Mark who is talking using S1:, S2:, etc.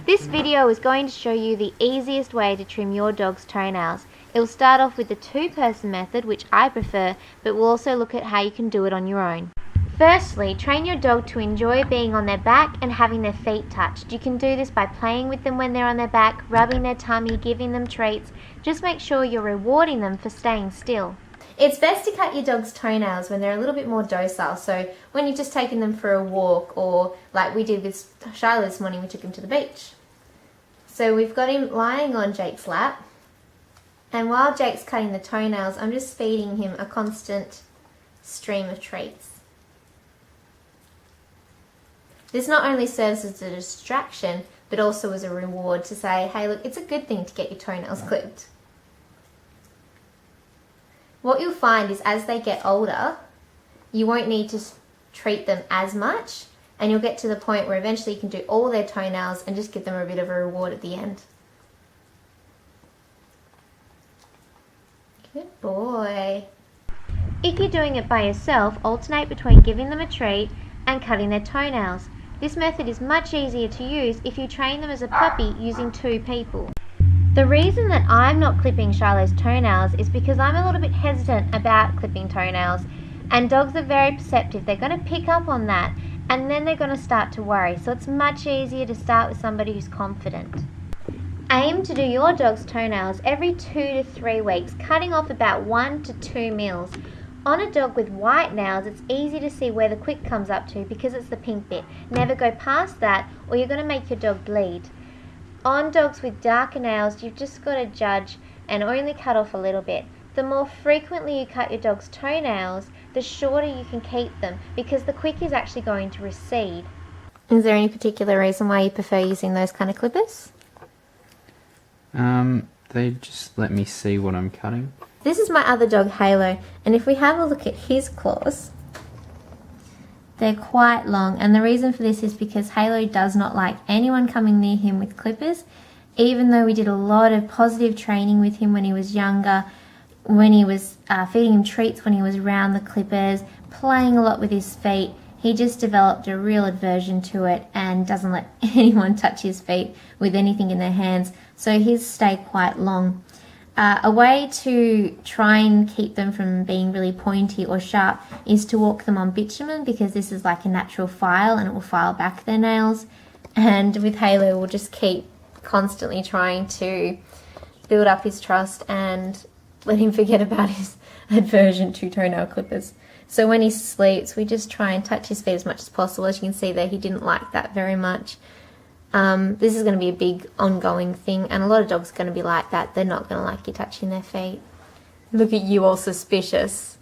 S1: This video is going to show you the easiest way to trim your dog's toenails. It will start off with the two-person method, which I prefer, but we'll also look at how you can do it on your own. Firstly, train your dog to enjoy being on their back and having their feet touched. You can do this by playing with them when they're on their back, rubbing their tummy, giving them treats. Just make sure you're rewarding them for staying still. It's best to cut your dog's toenails when they're a little bit more docile, so when you've just taken them for a walk, or like we did with Shiloh this morning, we took him to the beach. So we've got him lying on Jake's lap, and while Jake's cutting the toenails, I'm just feeding him a constant stream of treats. This not only serves as a distraction, but also as a reward to say, hey look, it's a good thing to get your toenails clipped. What you'll find is as they get older, you won't need to treat them as much, and you'll get to the point where eventually you can do all their toenails and just give them a bit of a reward at the end. Good boy. If you're doing it by yourself, alternate between giving them a treat and cutting their toenails. This method is much easier to use if you train them as a puppy using two people. The reason that I'm not clipping Shiloh's toenails is because I'm a little bit hesitant about clipping toenails, and dogs are very perceptive. They're going to pick up on that and then they're going to start to worry, so it's much easier to start with somebody who's confident. Aim to do your dog's toenails every 2 to 3 weeks, cutting off about 1 to 2 mils. On a dog with white nails, it's easy to see where the quick comes up to because it's the pink bit. Never go past that or you're going to make your dog bleed. On dogs with darker nails, you've just got to judge and only cut off a little bit. The more frequently you cut your dog's toenails, the shorter you can keep them because the quick is actually going to recede. Is there any particular reason why you prefer using those kind of clippers?
S2: They just let me see what I'm cutting.
S1: This is my other dog, Halo, and if we have a look at his claws, they're quite long, and the reason for this is because Halo does not like anyone coming near him with clippers, even though we did a lot of positive training with him when he was younger, when he was feeding him treats when he was around the clippers, playing a lot with his feet. He just developed a real aversion to it and doesn't let anyone touch his feet with anything in their hands, so his stay quite long. A way to try and keep them from being really pointy or sharp is to walk them on bitumen, because this is like a natural file and it will file back their nails. And with Halo, we'll just keep constantly trying to build up his trust and let him forget about his aversion to toenail clippers. So when he sleeps, we just try and touch his feet as much as possible. As you can see there, he didn't like that very much. This is going to be a big ongoing thing, and a lot of dogs are going to be like that. They're not going to like you touching their feet. Look at you, all suspicious.